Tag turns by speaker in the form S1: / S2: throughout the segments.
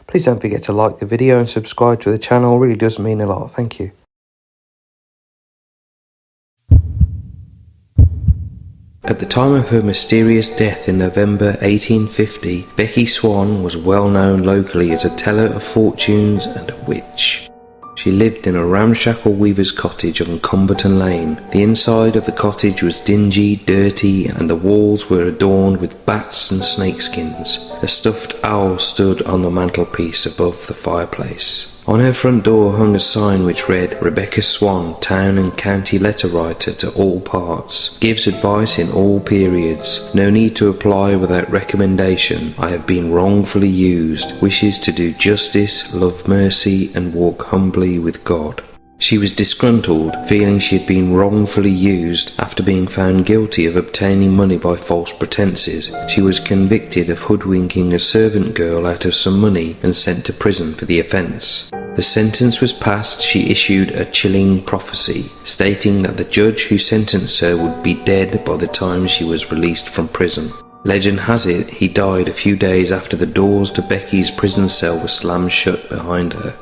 S1: Please don't forget to like the video and subscribe to the channel, it really does mean a lot. Thank you. At the time of her mysterious death in November 1850, Becky Swan was well known locally as a teller of fortunes and a witch. She lived in a ramshackle weaver's cottage on Comberton Lane. The inside of the cottage was dingy, dirty, and the walls were adorned with bats and snakeskins. A stuffed owl stood on the mantelpiece above the fireplace. On her front door hung a sign which read, "Rebecca Swan, town and county letter writer to all parts. Gives advice in all periods. No need to apply without recommendation. I have been wrongfully used. Wishes to do justice, love mercy, and walk humbly with God." She was disgruntled, feeling she had been wrongfully used after being found guilty of obtaining money by false pretences. She was convicted of hoodwinking a servant girl out of some money and sent to prison for the offence. The sentence was passed. She issued a chilling prophecy, stating that the judge who sentenced her would be dead by the time she was released from prison. Legend has it he died a few days after the doors to Becky's prison cell were slammed shut behind her.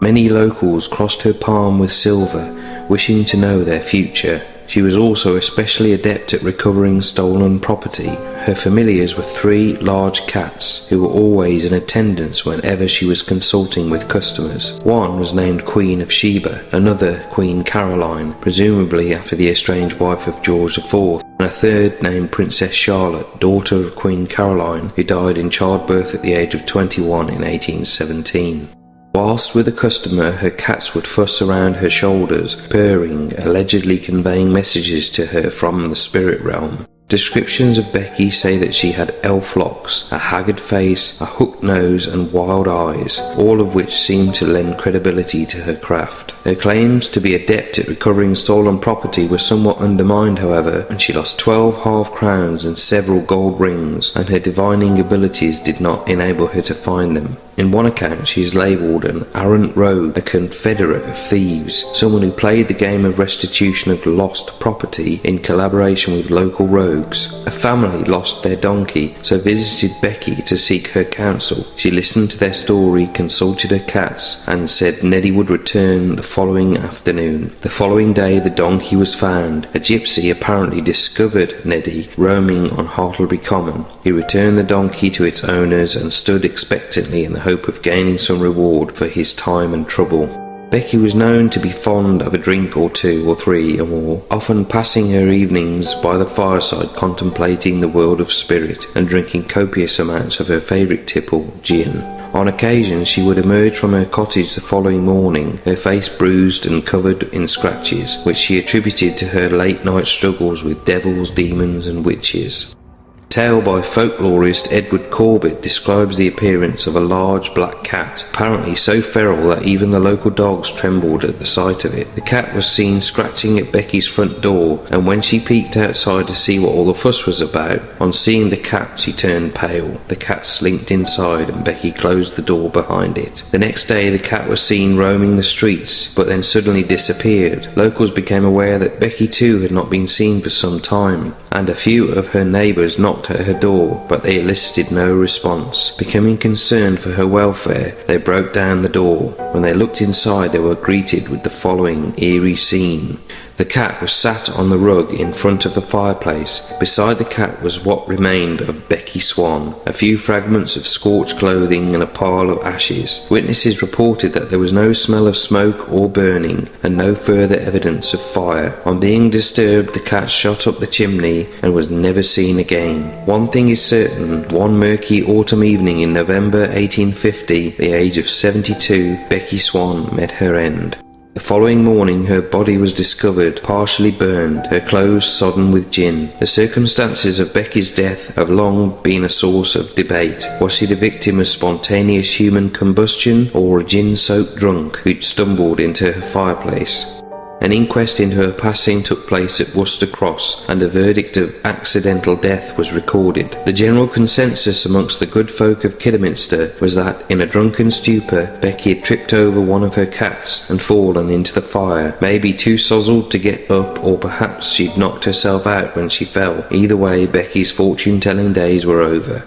S1: Many locals crossed her palm with silver, wishing to know their future. She was also especially adept at recovering stolen property. Her familiars were 3 large cats, who were always in attendance whenever she was consulting with customers. One was named Queen of Sheba, another Queen Caroline, presumably after the estranged wife of George IV, and a third named Princess Charlotte, daughter of Queen Caroline, who died in childbirth at the age of 21 in 1817. Whilst with a customer, her cats would fuss around her shoulders, purring, allegedly conveying messages to her from the spirit realm. Descriptions of Becky say that she had elf locks, a haggard face, a hooked nose, and wild eyes, all of which seemed to lend credibility to her craft. Her claims to be adept at recovering stolen property were somewhat undermined, however, when she lost 12 half-crowns and several gold rings, and her divining abilities did not enable her to find them. In one account, she is labelled an arrant rogue, a confederate of thieves, someone who played the game of restitution of lost property in collaboration with local rogues. A family lost their donkey, so visited Becky to seek her counsel. She listened to their story, consulted her cats, and said Neddy would return the following afternoon. The following day the donkey was found. A gypsy apparently discovered Neddy roaming on Hartlebury Common. He returned the donkey to its owners and stood expectantly in the hope of gaining some reward for his time and trouble. Becky was known to be fond of a drink or 2 or 3 or more, often passing her evenings by the fireside contemplating the world of spirit and drinking copious amounts of her favourite tipple, gin. On occasion she would emerge from her cottage the following morning, her face bruised and covered in scratches, which she attributed to her late-night struggles with devils, demons and witches. A tale by folklorist Edward Corbett describes the appearance of a large black cat, apparently so feral that even the local dogs trembled at the sight of it. The cat was seen scratching at Becky's front door, and when she peeked outside to see what all the fuss was about, on seeing the cat she turned pale. The cat slinked inside and Becky closed the door behind it. The next day the cat was seen roaming the streets, but then suddenly disappeared. Locals became aware that Becky too had not been seen for some time, and a few of her neighbours knocked at her door, but they elicited no response. Becoming concerned for her welfare, they broke down the door. When they looked inside, they were greeted with the following eerie scene. The cat was sat on the rug in front of the fireplace. Beside the cat was what remained of Becky Swan, a few fragments of scorched clothing and a pile of ashes. Witnesses reported that there was no smell of smoke or burning, and no further evidence of fire. On being disturbed, the cat shot up the chimney and was never seen again. One thing is certain, one murky autumn evening in November 1850, the age of 72, Becky Swan met her end. The following morning her body was discovered, partially burned, her clothes sodden with gin. The circumstances of Becky's death have long been a source of debate. Was she the victim of spontaneous human combustion, or a gin-soaked drunk who'd stumbled into her fireplace? An inquest into her passing took place at Worcester Cross, and a verdict of accidental death was recorded. The general consensus amongst the good folk of Kidderminster was that, in a drunken stupor, Becky had tripped over one of her cats and fallen into the fire, maybe too sozzled to get up, or perhaps she'd knocked herself out when she fell. Either way, Becky's fortune-telling days were over.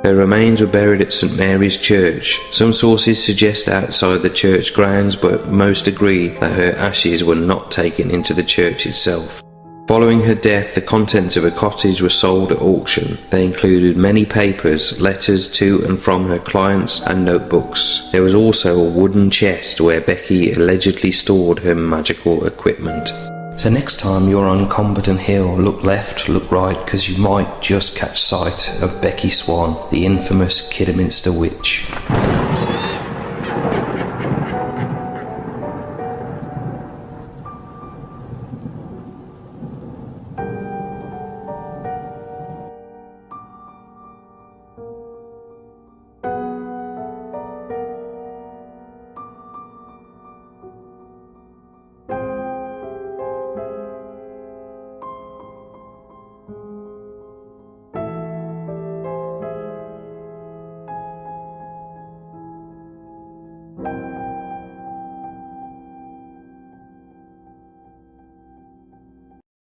S1: Her remains were buried at St Mary's Church. Some sources suggest outside the church grounds, but most agree that her ashes were not taken into the church itself. Following her death, the contents of her cottage were sold at auction. They included many papers, letters to and from her clients, and notebooks. There was also a wooden chest where Becky allegedly stored her magical equipment. So next time you're on Comberton Hill, look left, look right, because you might just catch sight of Becky Swan, the infamous Kidderminster Witch.
S2: you.